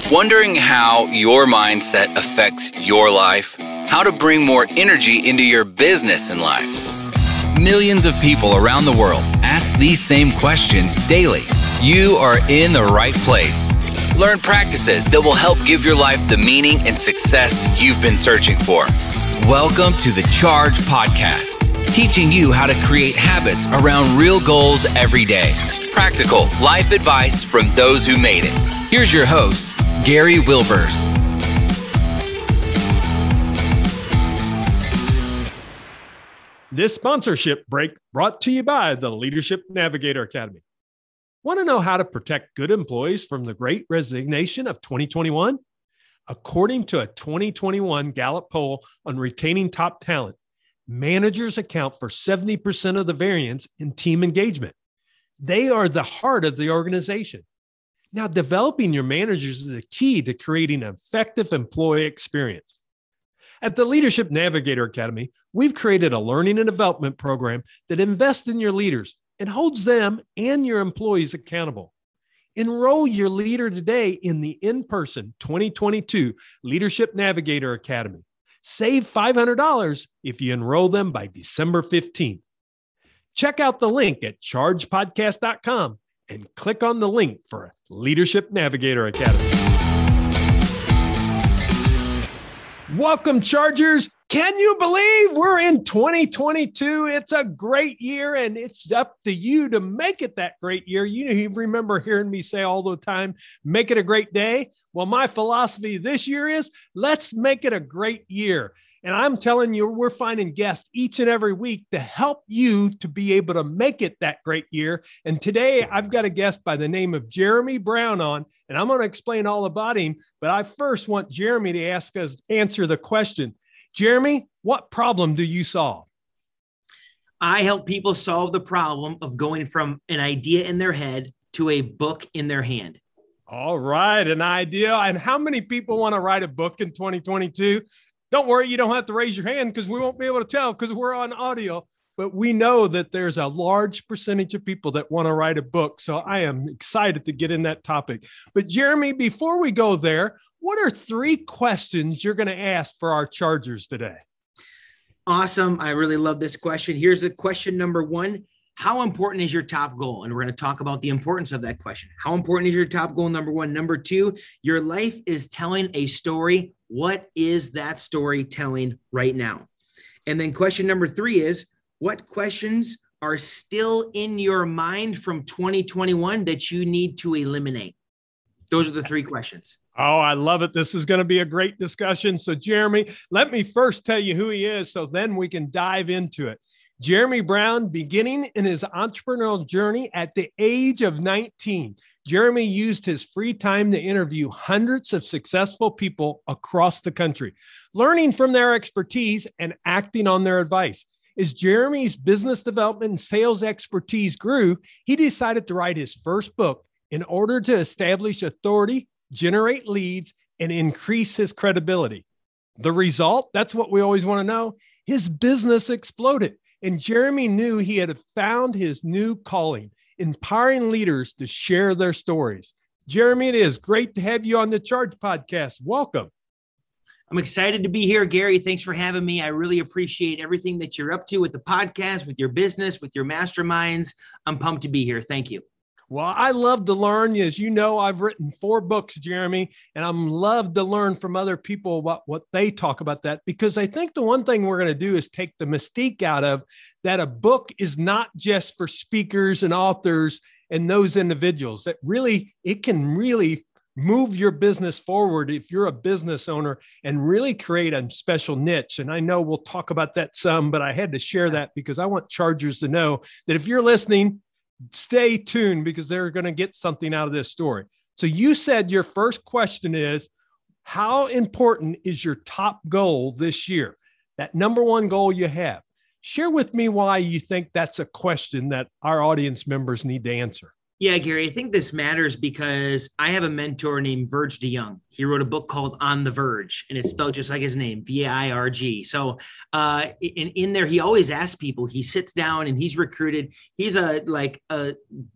Wondering how your mindset affects your life? How to bring more energy into your business and life? Millions of people around the world ask these same questions daily. You are in the right place. Learn practices that will help give your life the meaning and success you've been searching for. Welcome to the Charge Podcast, teaching you how to create habits around real goals every day. Practical life advice from those who made it. Here's your host, Gary Wilbers. This sponsorship break brought to you by the Leadership Navigator Academy. Want to know how to protect good employees from the Great Resignation of 2021? According to a 2021 Gallup poll on retaining top talent, managers account for 70% of the variance in team engagement. They are the heart of the organization. Now, developing your managers is the key to creating an effective employee experience. At the Leadership Navigator Academy, we've created a learning and development program that invests in your leaders and holds them and your employees accountable. Enroll your leader today in the in-person 2022 Leadership Navigator Academy. Save $500 if you enroll them by December 15th. Check out the link at chargepodcast.com and click on the link for Leadership Navigator Academy. Welcome, Chargers. Can you believe we're in 2022? It's a great year, and it's up to you to make it that great year. You remember hearing me say all the time, make it a great day. Well, my philosophy this year is let's make it a great year. And I'm telling you, we're finding guests each and every week to help you to be able to make it that great year. And today I've got a guest by the name of Jeremy Brown on, and I'm going to explain all about him. But I first want Jeremy to answer the question. Jeremy, what problem do you solve? I help people solve the problem of going from an idea in their head to a book in their hand. All right, an idea. And how many people want to write a book in 2022? Don't worry, you don't have to raise your hand because we won't be able to tell because we're on audio. But we know that there's a large percentage of people that want to write a book. So I am excited to get in that topic. But Jeremy, before we go there, what are 3 questions you're going to ask for our Chargers today? Awesome. I really love this question. Here's the question number 1. How important is your top goal? And we're going to talk about the importance of that question. How important is your top goal? Number 1. Number 2, your life is telling a story. What is that story telling right now? And then question number 3 is, what questions are still in your mind from 2021 that you need to eliminate? Those are the 3 questions. Oh, I love it. This is going to be a great discussion. So Jeremy, let me first tell you who he is so then we can dive into it. Jeremy Brown, beginning in his entrepreneurial journey at the age of 19, Jeremy used his free time to interview hundreds of successful people across the country, learning from their expertise and acting on their advice. As Jeremy's business development and sales expertise grew, he decided to write his first book in order to establish authority, generate leads, and increase his credibility. The result, that's what we always want to know, his business exploded. And Jeremy knew he had found his new calling, empowering leaders to share their stories. Jeremy, it is great to have you on the Charge Podcast. Welcome. I'm excited to be here, Gary. Thanks for having me. I really appreciate everything that you're up to with the podcast, with your business, with your masterminds. I'm pumped to be here. Thank you. Well, I love to learn. As you know, I've written 4 books, Jeremy, and I'm love to learn from other people about what they talk about that, because I think the one thing we're going to do is take the mystique out of that a book is not just for speakers and authors and those individuals. That really, it can really move your business forward if you're a business owner and really create a special niche. And I know we'll talk about that some, but I had to share that because I want Chargers to know that if you're listening, stay tuned because they're going to get something out of this story. So you said your first question is, how important is your top goal this year? That number 1 goal you have. Share with me why you think that's a question that our audience members need to answer. Yeah, Gary, I think this matters because I have a mentor named Verge DeYoung. He wrote a book called On the Verge, and it's spelled just like his name, VIRG. So in there, he always asks people, he sits down and he's recruited. He's a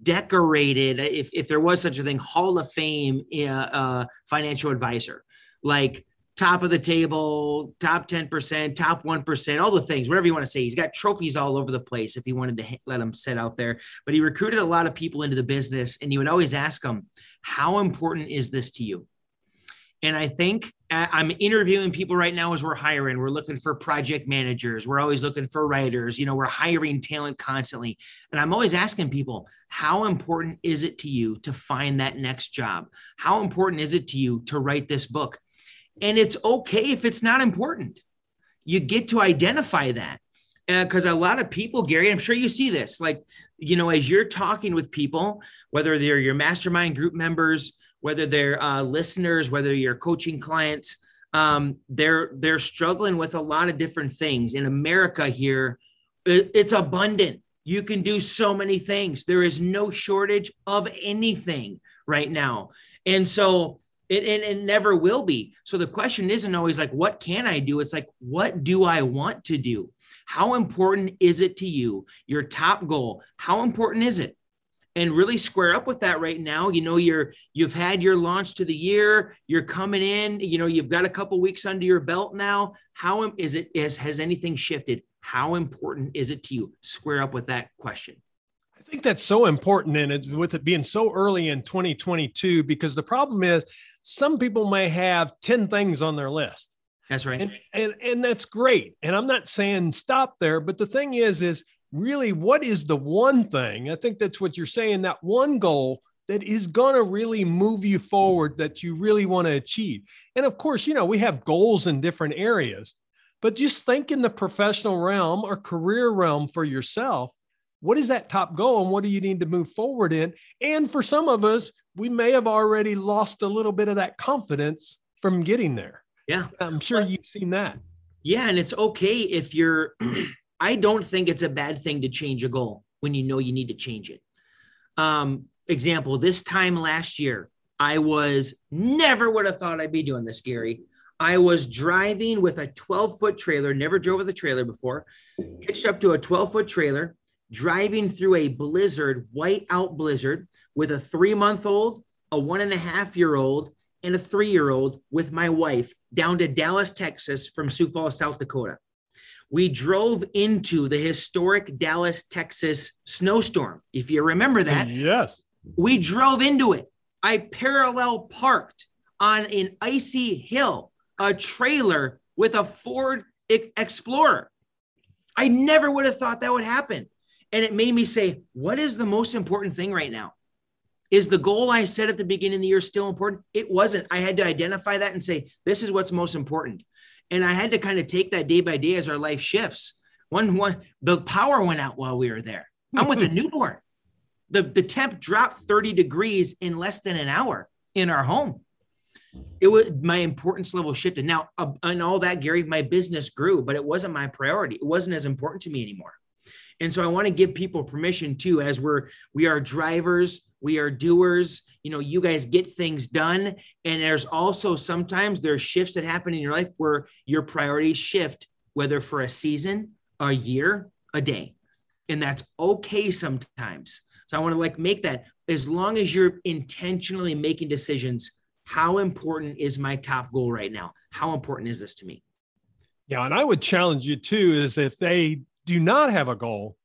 decorated, if there was such a thing, Hall of Fame financial advisor, like top of the table, top 10%, top 1%, all the things, whatever you want to say. He's got trophies all over the place if he wanted to let them sit out there. But he recruited a lot of people into the business, and he would always ask them, how important is this to you? And I think I'm interviewing people right now as we're hiring. We're looking for project managers. We're always looking for writers. We're hiring talent constantly. And I'm always asking people, how important is it to you to find that next job? How important is it to you to write this book? And it's okay if it's not important. You get to identify that because a lot of people, Gary, I'm sure you see this, as you're talking with people, whether they're your mastermind group members, whether they're listeners, whether you're coaching clients, they're struggling with a lot of different things. In America here, it's abundant. You can do so many things. There is no shortage of anything right now. And so it never will be. So the question isn't always like, what can I do? It's like, what do I want to do? How important is it to you? Your top goal, how important is it? And really square up with that right now. You've had your launch to the year, you're coming in, you've got a couple weeks under your belt now. How is it, has anything shifted? How important is it to you? Square up with that question. I think that's so important, and with it being so early in 2022, because the problem is some people may have 10 things on their list. That's right. And that's great. And I'm not saying stop there, but the thing is really, what is the one thing? I think that's what you're saying, that one goal that is going to really move you forward, that you really want to achieve. And of course, we have goals in different areas, but just think in the professional realm or career realm for yourself. What is that top goal and what do you need to move forward in? And for some of us, we may have already lost a little bit of that confidence from getting there. Yeah. I'm sure you've seen that. Yeah. And it's okay if I don't think it's a bad thing to change a goal when you know you need to change it. Example, this time last year, I never would have thought I'd be doing this, Gary. I was driving with a 12-foot trailer, never drove with a trailer before, hitched up to a 12-foot trailer, driving through a blizzard, white-out blizzard, with a 3-month-old, a 1.5-year-old, and a 3-year-old with my wife down to Dallas, Texas from Sioux Falls, South Dakota. We drove into the historic Dallas, Texas snowstorm. If you remember that. Yes. We drove into it. I parallel parked on an icy hill, a trailer with a Ford Explorer. I never would have thought that would happen. And it made me say, what is the most important thing right now? Is the goal I set at the beginning of the year still important? It wasn't. I had to identify that and say, this is what's most important. And I had to kind of take that day by day as our life shifts. The power went out while we were there. I'm with a newborn. The temp dropped 30 degrees in less than an hour in our home. My importance level shifted. Now, and all that, Gary, my business grew, but it wasn't my priority. It wasn't as important to me anymore. And so I want to give people permission too, as we are drivers, we are doers, you guys get things done. And there's also sometimes there's shifts that happen in your life where your priorities shift, whether for a season, a year, a day. And that's okay sometimes. So I want to make that, as long as you're intentionally making decisions, how important is my top goal right now? How important is this to me? Yeah. And I would challenge you too, is if they do not have a goal,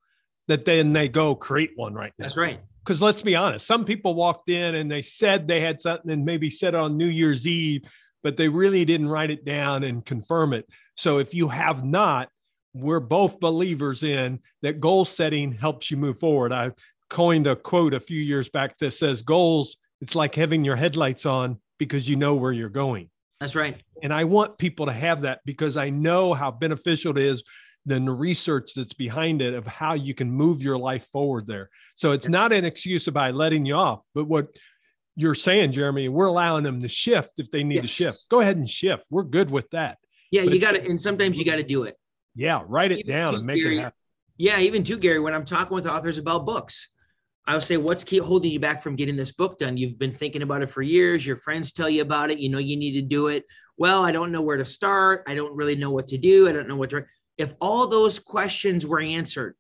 that then they go create one right now. That's right. Because let's be honest, some people walked in and they said they had something and maybe said it on New Year's Eve, but they really didn't write it down and confirm it. So if you have not, we're both believers in that goal setting helps you move forward. I coined a quote a few years back that says goals, it's like having your headlights on because you know where you're going. That's right. And I want people to have that because I know how beneficial it is than the research that's behind it of how you can move your life forward there. So it's not an excuse about letting you off, but what you're saying, Jeremy, we're allowing them to shift if they need to shift. Go ahead and shift. We're good with that. Yeah, you got to, and sometimes you got to do it. Yeah, write it down and make it happen. Yeah, even too, Gary, when I'm talking with authors about books, I would say, what's holding you back from getting this book done? You've been thinking about it for years. Your friends tell you about it. You know, you need to do it. Well, I don't know where to start. I don't really know what to do. I don't know what to, if all those questions were answered,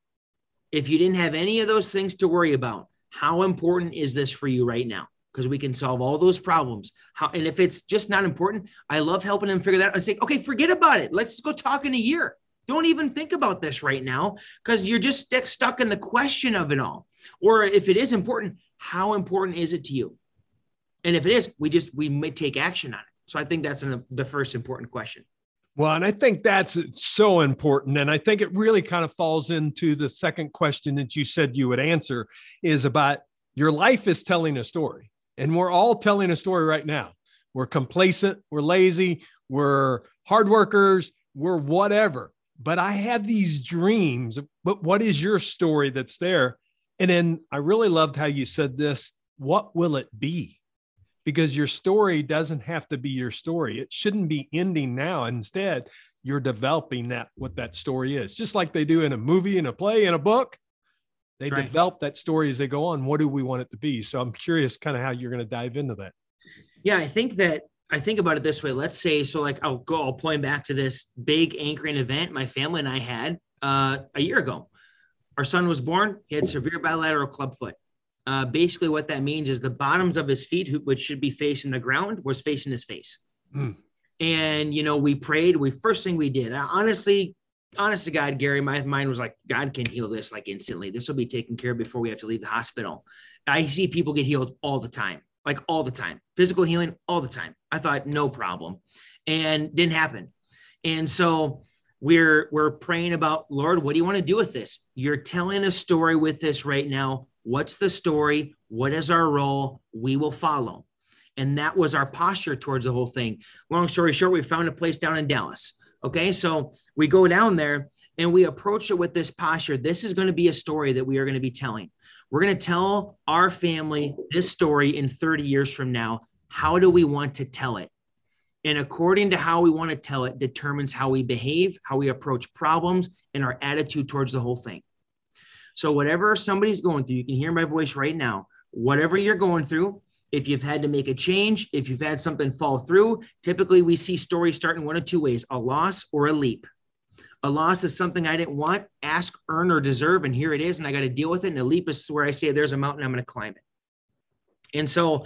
if you didn't have any of those things to worry about, how important is this for you right now? Because we can solve all those problems. And if it's just not important, I love helping them figure that out. I say, okay, forget about it. Let's go talk in a year. Don't even think about this right now, because you're just stuck in the question of it all. Or if it is important, how important is it to you? And if it is, we may take action on it. So I think that's the first important question. Well, and I think that's so important. And I think it really kind of falls into the second question that you said you would answer, is about your life is telling a story. And we're all telling a story right now. We're complacent, we're lazy, we're hard workers, we're whatever. But I have these dreams, but what is your story that's there? And then I really loved how you said this, what will it be? Because your story doesn't have to be your story. It shouldn't be ending now. Instead, you're developing what that story is. Just like they do in a movie, in a play, in a book. They develop that story as they go on. What do we want it to be? So I'm curious kind of how you're going to dive into that. Yeah, I think about it this way. Let's say, so like I'll point back to this big anchoring event my family and I had a year ago. Our son was born. He had severe bilateral clubfoot. Basically what that means is the bottoms of his feet, which should be facing the ground, was facing his face. And, you know, we prayed. First thing we did, honest to God, Gary, my mind was like, God can heal this like instantly. This will be taken care of before we have to leave the hospital. I see people get healed all the time, like all the time, physical healing all the time. I thought no problem, and didn't happen. And so we're praying about, Lord, what do you want to do with this? You're telling a story with this right now. What's the story? What is our role? We will follow. And that was our posture towards the whole thing. Long story short, we found a place down in Dallas. Okay. So we go down there and we approach it with this posture. This is going to be a story that we are going to be telling. We're going to tell our family this story in 30 years from now. How do we want to tell it? And according to how we want to tell it determines how we behave, how we approach problems, and our attitude towards the whole thing. So whatever somebody's going through, you can hear my voice right now, whatever you're going through, if you've had to make a change, if you've had something fall through, typically we see stories start in one of two ways, a loss or a leap. A loss is something I didn't want, ask, earn, or deserve, and here it is, and I got to deal with it. And a leap is where I say, there's a mountain, I'm going to climb it. And so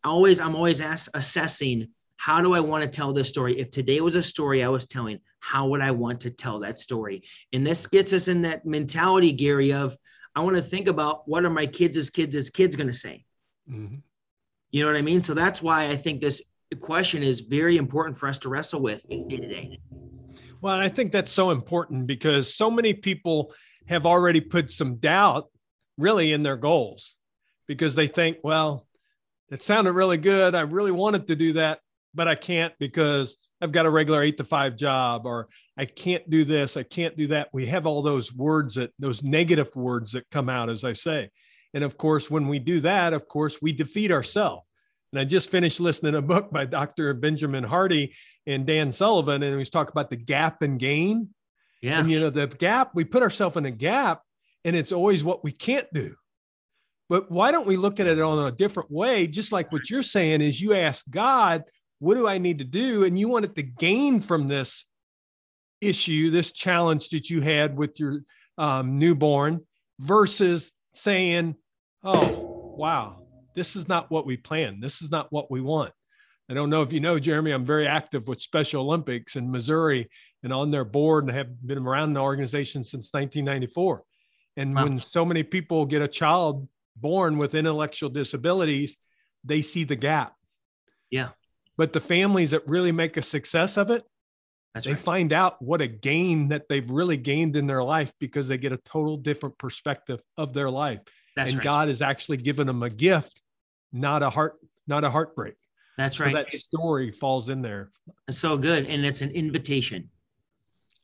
I'm always assessing, how do I want to tell this story? If today was a story I was telling, how would I want to tell that story? And this gets us in that mentality, Gary, of I want to think about, what are my kids' going to say? Mm-hmm. You know what I mean? So that's why I think this question is very important for us to wrestle with day to day. Well, and I think that's so important because so many people have already put some doubt really in their goals because they think, well, it sounded really good. I really wanted to do that, but I can't because I've got a regular 8-to-5 job, or I can't do this. I can't do that. We have all those words, those negative words that come out, as I say. And of course, when we do that, of course, we defeat ourselves. And I just finished listening to a book by Dr. Benjamin Hardy and Dan Sullivan, and he was talking about the gap and gain. Yeah. And, you know, the gap, we put ourselves in a gap, and it's always what we can't do. But why don't we look at it on a different way? Just like what you're saying is you ask God, what do I need to do? And you wanted to gain from this issue, this challenge that you had with your newborn, versus saying, oh, wow, this is not what we planned. This is not what we want. I don't know if you know, Jeremy, I'm very active with Special Olympics in Missouri and on their board, and have been around the organization since 1994. And when so many people get a child born with intellectual disabilities, they see the gap. Yeah. But the families that really make a success of it, they find out what a gain that they've really gained in their life because they get a total different perspective of their life. And God has actually given them a gift, not a heartbreak. That's right. So that story falls in there. It's so good. And it's an invitation.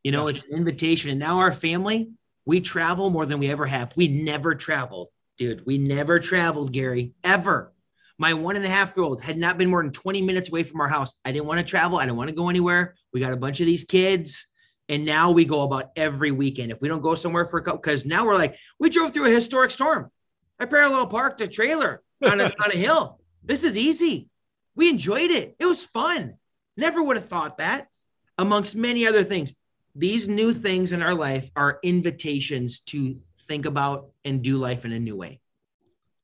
You know, it's an invitation. And now our family, we travel more than we ever have. We never traveled, dude. We never traveled, Gary, ever. My 1.5-year-old had not been more than 20 minutes away from our house. I didn't want to travel. I didn't want to go anywhere. We got a bunch of these kids. And now we go about every weekend. If we don't go somewhere for a couple, because now we're like, we drove through a historic storm. I parallel parked a trailer on a hill. This is easy. We enjoyed it. It was fun. Never would have thought that, amongst many other things. These new things in our life are invitations to think about and do life in a new way.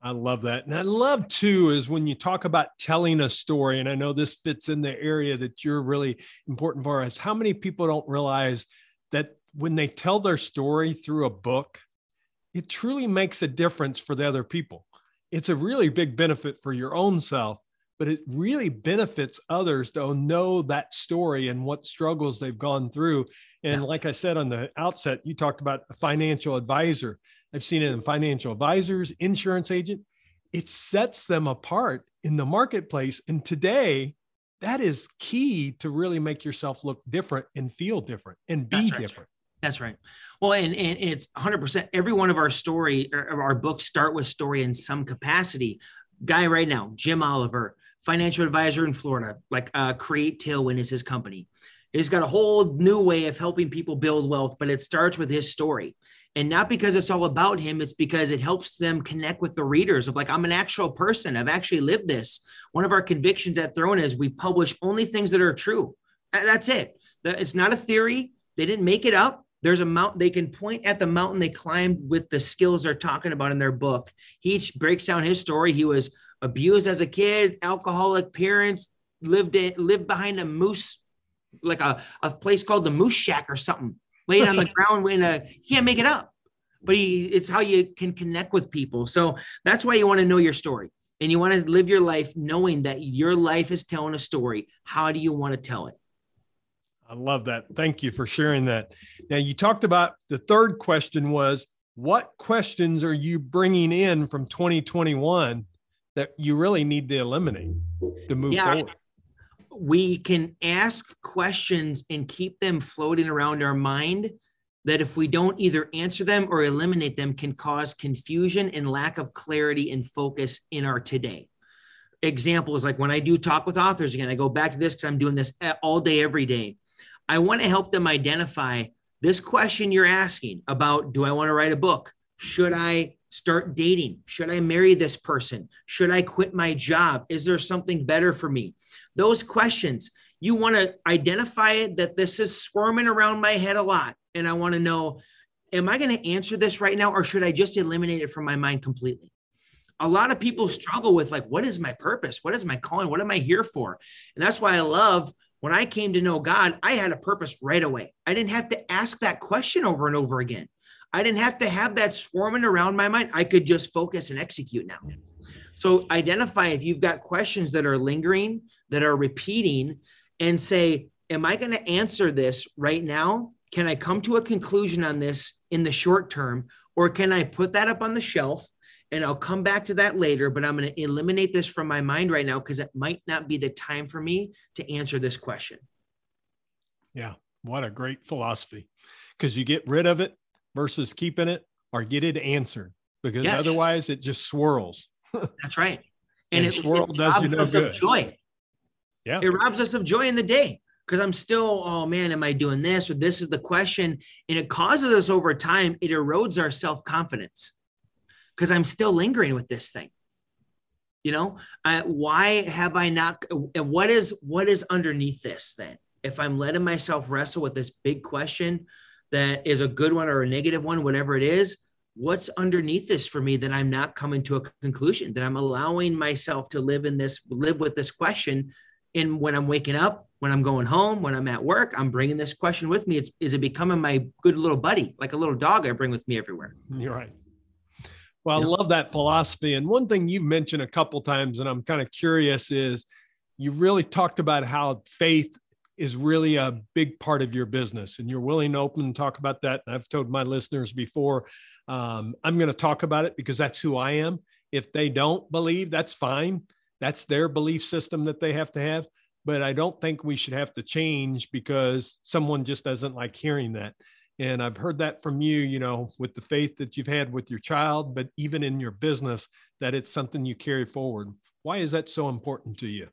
I love that. And I love too, is when you talk about telling a story, and I know this fits in the area that you're really important for us. How many people don't realize that when they tell their story through a book, it truly makes a difference for the other people. It's a really big benefit for your own self, but it really benefits others to know that story and what struggles they've gone through. And like I said on the outset, you talked about a financial advisor. I've seen it in financial advisors, insurance agent. It sets them apart in the marketplace. And today, that is key to really make yourself look different and feel different and be different. That's right. Well, and it's 100%. Every one of our story or our books start with story in some capacity. Guy right now, Jim Oliver, financial advisor in Florida, like Create Tailwind is his company. He's got a whole new way of helping people build wealth, but it starts with his story. And not because it's all about him, it's because it helps them connect with the readers of like, I'm an actual person. I've actually lived this. One of our convictions at Throne is we publish only things that are true. That's it. It's not a theory. They didn't make it up. There's a mountain. They can point at the mountain they climbed with the skills they're talking about in their book. He breaks down his story. He was abused as a kid, alcoholic parents, lived behind a moose, like a place called the Moose Shack or something, laying on the ground. He can't make it up, but it's how you can connect with people. So that's why you want to know your story, and you want to live your life knowing that your life is telling a story. How do you want to tell it? I love that. Thank you for sharing that. Now, you talked about the third question was, what questions are you bringing in from 2021 that you really need to eliminate to move forward? We can ask questions and keep them floating around our mind that if we don't either answer them or eliminate them can cause confusion and lack of clarity and focus in our today. Examples like when I do talk with authors, again, I go back to this because I'm doing this all day, every day. I want to help them identify this question you're asking about, do I want to write a book? Should I start dating? Should I marry this person? Should I quit my job? Is there something better for me? Those questions, you want to identify it that this is squirming around my head a lot. And I want to know, am I going to answer this right now, or should I just eliminate it from my mind completely? A lot of people struggle with like, what is my purpose? What is my calling? What am I here for? And that's why I love when I came to know God, I had a purpose right away. I didn't have to ask that question over and over again. I didn't have to have that swarming around my mind. I could just focus and execute now. So identify if you've got questions that are lingering, that are repeating, and say, am I going to answer this right now? Can I come to a conclusion on this in the short term? Or can I put that up on the shelf and I'll come back to that later, but I'm going to eliminate this from my mind right now because it might not be the time for me to answer this question. Yeah. What a great philosophy, because you get rid of it versus keeping it, or get it answered, because otherwise it just swirls. That's right. And it does you no good. Joy. Yeah. It robs us of joy in the day because I'm still, oh man, am I doing this? Or this is the question. And it causes us over time, it erodes our self-confidence because I'm still lingering with this thing. You know, why have I not? What is underneath this then? If I'm letting myself wrestle with this big question that is a good one or a negative one, whatever it is, what's underneath this for me that I'm not coming to a conclusion, that I'm allowing myself to live with this question. And when I'm waking up, when I'm going home, when I'm at work, I'm bringing this question with me. Is it becoming my good little buddy, like a little dog I bring with me everywhere? You're right. Well, I love that philosophy. And one thing you've mentioned a couple times, and I'm kind of curious, is you really talked about how faith is really a big part of your business, and you're willing to open and talk about that. And I've told my listeners before, I'm going to talk about it because that's who I am. If they don't believe, that's fine. That's their belief system that they have to have. But I don't think we should have to change because someone just doesn't like hearing that. And I've heard that from you, you know, with the faith that you've had with your child, but even in your business, that it's something you carry forward. Why is that so important to you?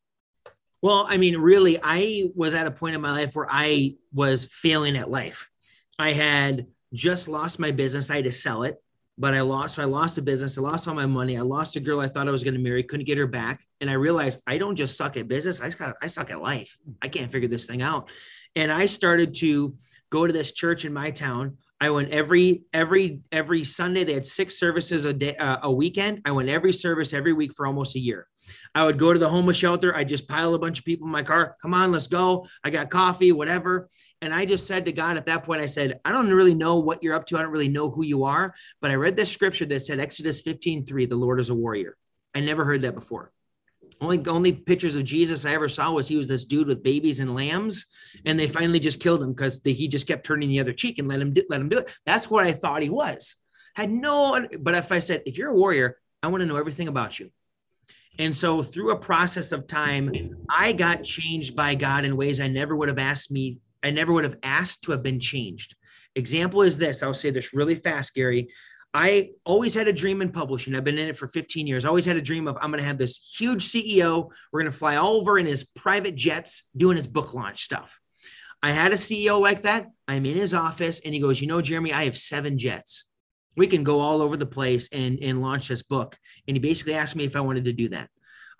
Well, I mean, really, I was at a point in my life where I was failing at life. I had just lost my business. I had to sell it. but I lost a business. I lost all my money. I lost a girl I thought I was going to marry, couldn't get her back. And I realized I don't just suck at business. I suck at life. I can't figure this thing out. And I started to go to this church in my town. I went every Sunday. They had 6 services a weekend. I went every service every week for almost a year. I would go to the homeless shelter. I just pile a bunch of people in my car. Come on, let's go. I got coffee, whatever. And I just said to God at that point, I said, I don't really know what you're up to. I don't really know who you are. But I read this scripture that said, Exodus 15:3, the Lord is a warrior. I never heard that before. Only pictures of Jesus I ever saw was he was this dude with babies and lambs, and they finally just killed him because he just kept turning the other cheek and let him do it. That's what I thought he was. But if I said, if you're a warrior, I want to know everything about you. And so through a process of time, I got changed by God in ways I never would have asked to have been changed. Example is this. I'll say this really fast, Gary. I always had a dream in publishing. I've been in it for 15 years. I always had a dream of, I'm going to have this huge CEO. We're going to fly all over in his private jets doing his book launch stuff. I had a CEO like that. I'm in his office and he goes, Jeremy, I have 7 jets. We can go all over the place and launch this book. And he basically asked me if I wanted to do that.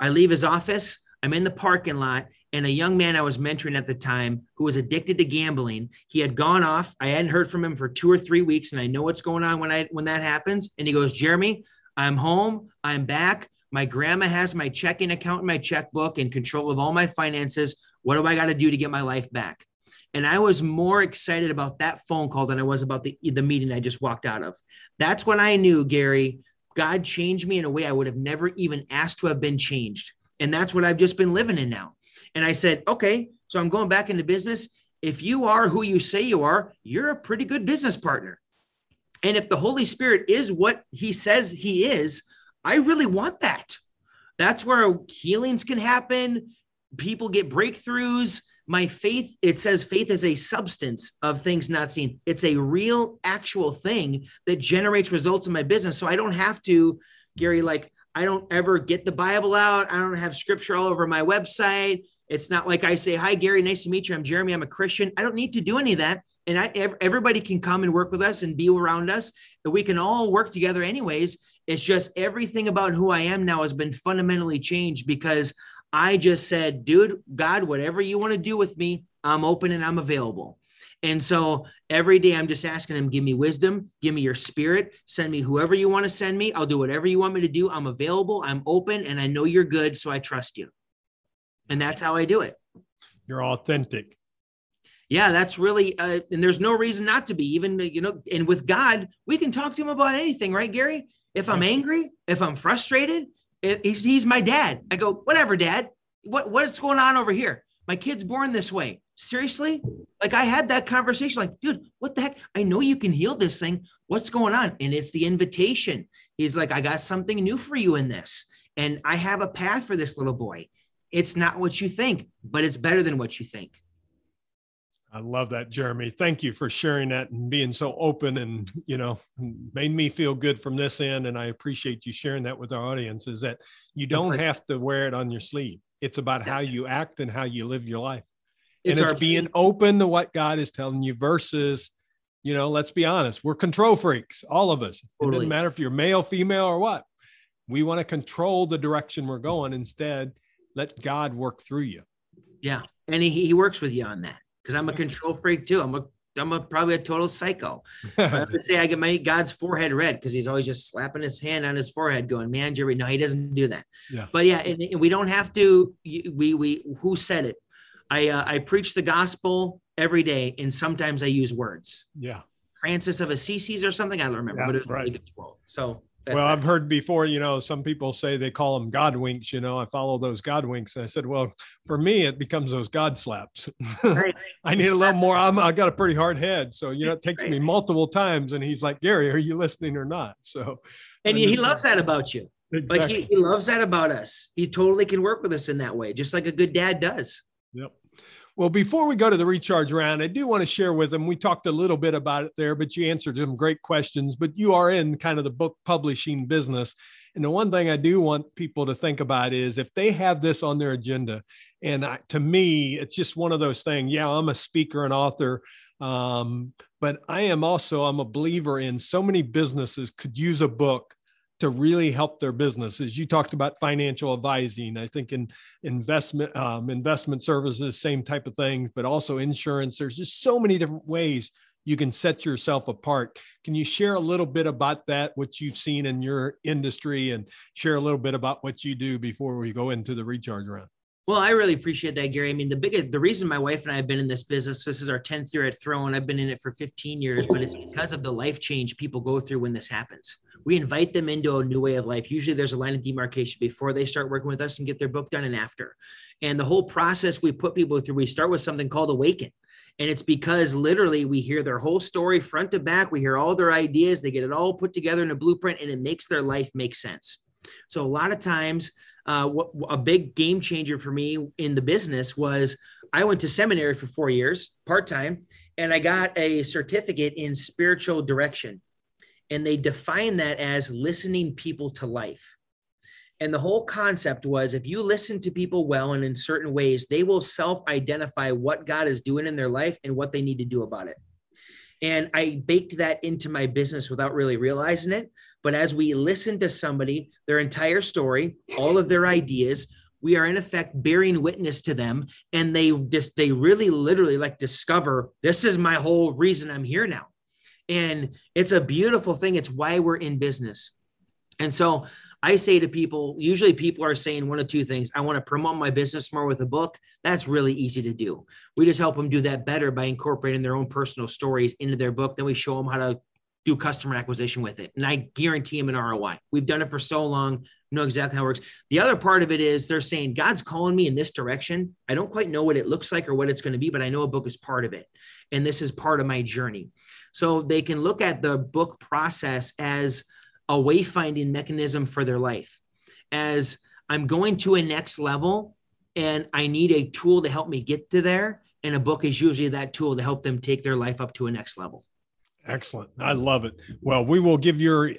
I leave his office. I'm in the parking lot. And a young man I was mentoring at the time who was addicted to gambling, he had gone off. I hadn't heard from him for 2 or 3 weeks. And I know what's going on when that happens. And he goes, Jeremy, I'm home. I'm back. My grandma has my checking account and my checkbook and control of all my finances. What do I got to do to get my life back? And I was more excited about that phone call than I was about the meeting I just walked out of. That's when I knew, Gary, God changed me in a way I would have never even asked to have been changed. And that's what I've just been living in now. And I said, okay, so I'm going back into business. If you are who you say you are, you're a pretty good business partner. And if the Holy Spirit is what he says he is, I really want that. That's where healings can happen. People get breakthroughs. My faith, it says faith is a substance of things not seen. It's a real, actual thing that generates results in my business. So I don't have to, Gary, I don't ever get the Bible out. I don't have scripture all over my website. It's not like I say, hi, Gary, nice to meet you. I'm Jeremy. I'm a Christian. I don't need to do any of that. And everybody can come and work with us and be around us. And we can all work together anyways. It's just everything about who I am now has been fundamentally changed because I just said, dude, God, whatever you want to do with me, I'm open and I'm available. And so every day I'm just asking him, give me wisdom, give me your spirit, send me whoever you want to send me. I'll do whatever you want me to do. I'm available. I'm open and I know you're good. So I trust you. And that's how I do it. You're authentic. Yeah, that's really, and there's no reason not to be even, and with God, we can talk to him about anything, right, Gary? If I'm angry, if I'm frustrated, he's my dad. I go, whatever, Dad, what's going on over here? My kid's born this way. Seriously? I had that conversation, dude, what the heck? I know you can heal this thing. What's going on? And it's the invitation. He's like, I got something new for you in this. And I have a path for this little boy. It's not what you think, but it's better than what you think. I love that, Jeremy. Thank you for sharing that and being so open and, made me feel good from this end. And I appreciate you sharing that with our audience is that you don't have to wear it on your sleeve. It's about how you act and how you live your life. It's being open to what God is telling you versus, let's be honest, we're control freaks, all of us. Totally. It doesn't matter if you're male, female, or what. We want to control the direction we're going. Instead, let God work through you. Yeah. And he works with you on that. Because I'm a control freak too. I'm probably a total psycho. I would say I get God's forehead red because he's always just slapping his hand on his forehead going, man, Jerry, no, he doesn't do that. Yeah. But yeah, and we don't have to, who said it? I preach the gospel every day and sometimes I use words. Yeah. Francis of Assisi or something. I don't remember, but it was a really good quote. So I've heard before, some people say they call them God winks, I follow those God winks. And I said, well, for me, it becomes those God slaps. Right. I need a little more. I got a pretty hard head. So, it takes me multiple times. And he's like, Gary, are you listening or not? So, and he loves that about you. Exactly. He loves that about us. He totally can work with us in that way, just like a good dad does. Yep. Well, before we go to the recharge round, I do want to share with them. We talked a little bit about it there, but you answered some great questions. But you are in kind of the book publishing business. And the one thing I do want people to think about is if they have this on their agenda, and to me, it's just one of those things. Yeah, I'm a speaker and author. But I'm a believer in so many businesses could use a book to really help their businesses. You talked about financial advising. I think in investment services, same type of things, but also insurance. There's just so many different ways you can set yourself apart. Can you share a little bit about that, what you've seen in your industry, and share a little bit about what you do before we go into the recharge round? Well, I really appreciate that, Gary. I mean, the reason my wife and I have been in this business, this is our 10th year at Throne. I've been in it for 15 years, but it's because of the life change people go through when this happens. We invite them into a new way of life. Usually there's a line of demarcation before they start working with us and get their book done and after. And the whole process we put people through, we start with something called Awaken. And it's because literally we hear their whole story front to back. We hear all their ideas. They get it all put together in a blueprint, and it makes their life make sense. So a lot of times, a big game changer for me in the business was I went to seminary for 4 years, part-time, and I got a certificate in spiritual direction. And they define that as listening people to life. And the whole concept was if you listen to people well and in certain ways, they will self-identify what God is doing in their life and what they need to do about it. And I baked that into my business without really realizing it. But as we listen to somebody, their entire story, all of their ideas, we are in effect bearing witness to them. And they really literally like discover, this is my whole reason I'm here now. And it's a beautiful thing. It's why we're in business. And so I say to people, usually people are saying one of two things. I want to promote my business more with a book. That's really easy to do. We just help them do that better by incorporating their own personal stories into their book. Then we show them how to do customer acquisition with it. And I guarantee them an ROI. We've done it for so long, know exactly how it works. The other part of it is they're saying, God's calling me in this direction. I don't quite know what it looks like or what it's going to be, but I know a book is part of it. And this is part of my journey. So they can look at the book process as a wayfinding mechanism for their life. As I'm going to a next level and I need a tool to help me get to there. And a book is usually that tool to help them take their life up to a next level. Excellent. I love it. Well, we will give your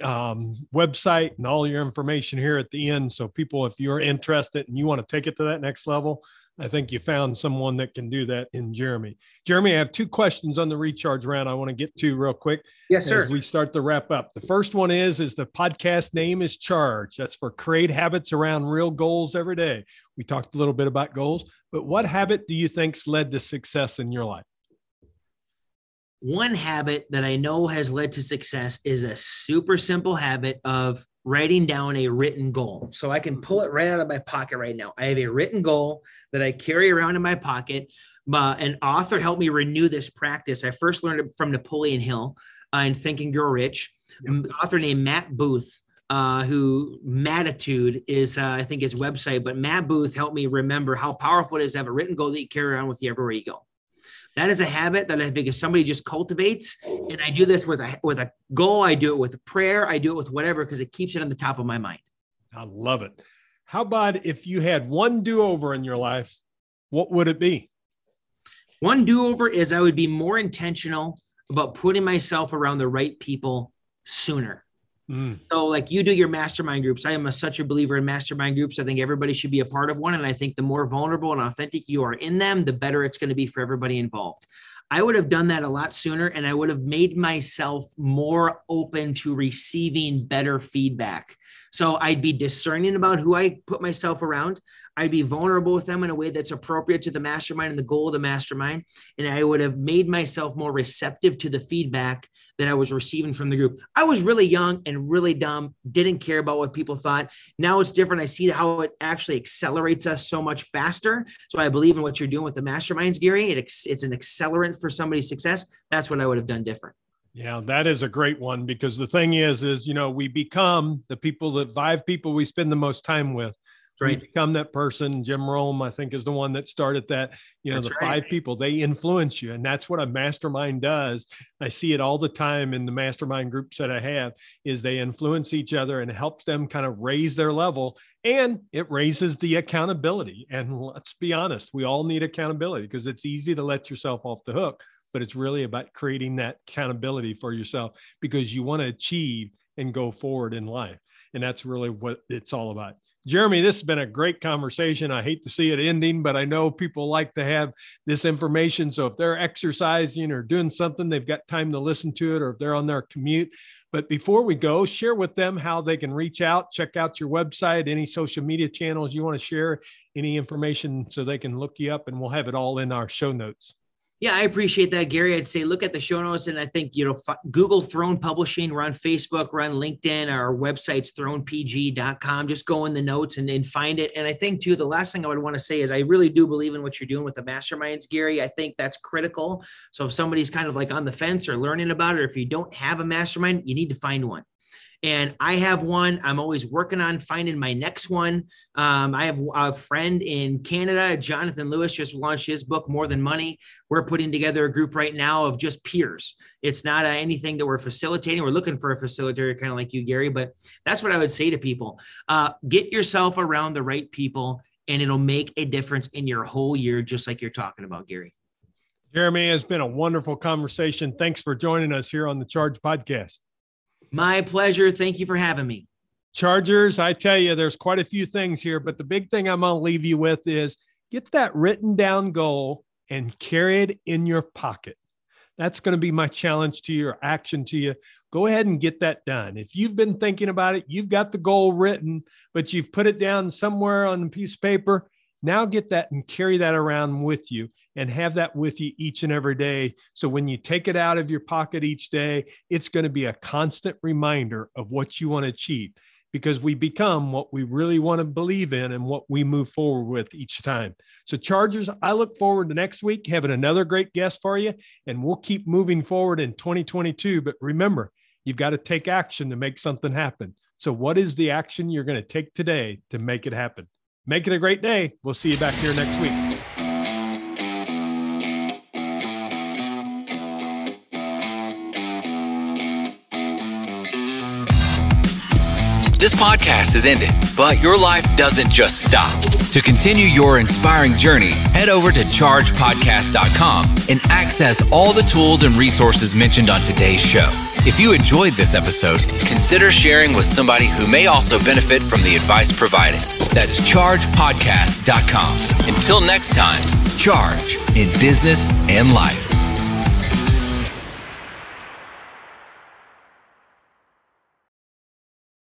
website and all your information here at the end. So people, if you're interested and you want to take it to that next level, I think you found someone that can do that in Jeremy. Jeremy, I have two questions on the recharge round I want to get to real quick. Yes, sir. As we start to wrap up. The first one is the podcast name is Charge. That's for create habits around real goals every day. We talked a little bit about goals, but what habit do you think's led to success in your life? One habit that I know has led to success is a super simple habit of writing down a written goal. So I can pull it right out of my pocket right now. I have a written goal that I carry around in my pocket. An author helped me renew this practice. I first learned it from Napoleon Hill in Think and Grow Rich. An author named Matt Booth, who Mattitude is, I think his website, but Matt Booth helped me remember how powerful it is to have a written goal that you carry around with you everywhere you go. That is a habit that I think if somebody just cultivates, and I do this with a goal, I do it with a prayer, I do it with whatever, because it keeps it on the top of my mind. I love it. How about if you had one do-over in your life, what would it be? One do-over is I would be more intentional about putting myself around the right people sooner. So like you do your mastermind groups. I am such a believer in mastermind groups. I think everybody should be a part of one. And I think the more vulnerable and authentic you are in them, the better it's going to be for everybody involved. I would have done that a lot sooner, and I would have made myself more open to receiving better feedback. So I'd be discerning about who I put myself around. I'd be vulnerable with them in a way that's appropriate to the mastermind and the goal of the mastermind. And I would have made myself more receptive to the feedback that I was receiving from the group. I was really young and really dumb, didn't care about what people thought. Now it's different. I see how it actually accelerates us so much faster. So I believe in what you're doing with the masterminds, Gary. It's an accelerant for somebody's success. That's what I would have done different. Yeah, that is a great one, because the thing is, we become the people, the 5 people we spend the most time with. Right. We become that person. Jim Rome, I think, is the one that started that. That's the right. 5 people, they influence you. And that's what a mastermind does. I see it all the time in the mastermind groups that I have, is they influence each other, and it helps them kind of raise their level, and it raises the accountability. And let's be honest, we all need accountability, because it's easy to let yourself off the hook, but it's really about creating that accountability for yourself, because you want to achieve and go forward in life. And that's really what it's all about. Jeremy, this has been a great conversation. I hate to see it ending, but I know people like to have this information. So if they're exercising or doing something, they've got time to listen to it, or if they're on their commute. But before we go, share with them how they can reach out, check out your website, any social media channels you want to share, any information so they can look you up, and we'll have it all in our show notes. Yeah, I appreciate that, Gary. I'd say look at the show notes, and I think, Google Throne Publishing. We're on Facebook, we're on LinkedIn. Our website's thronepg.com. Just go in the notes and find it. And I think, too, the last thing I would want to say is I really do believe in what you're doing with the masterminds, Gary. I think that's critical. So if somebody's kind of like on the fence or learning about it, or if you don't have a mastermind, you need to find one. And I have one. I'm always working on finding my next one. I have a friend in Canada, Jonathan Lewis, just launched his book, More Than Money. We're putting together a group right now of just peers. It's not anything that we're facilitating. We're looking for a facilitator, kind of like you, Gary, but that's what I would say to people. Get yourself around the right people, and it'll make a difference in your whole year, just like you're talking about, Gary. Jeremy, it's been a wonderful conversation. Thanks for joining us here on the Charge Podcast. My pleasure. Thank you for having me. Chargers, I tell you, there's quite a few things here, but the big thing I'm going to leave you with is get that written down goal and carry it in your pocket. That's going to be my challenge to your action to you. Go ahead and get that done. If you've been thinking about it, you've got the goal written, but you've put it down somewhere on a piece of paper. Now get that and carry that around with you, and have that with you each and every day. So when you take it out of your pocket each day, it's going to be a constant reminder of what you want to achieve, because we become what we really want to believe in and what we move forward with each time. So Chargers, I look forward to next week having another great guest for you, and we'll keep moving forward in 2022. But remember, you've got to take action to make something happen. So what is the action you're going to take today to make it happen? Make it a great day. We'll see you back here next week. This podcast is ended, but your life doesn't just stop. To continue your inspiring journey, head over to chargepodcast.com and access all the tools and resources mentioned on today's show. If you enjoyed this episode, consider sharing with somebody who may also benefit from the advice provided. That's chargepodcast.com. Until next time, charge in business and life.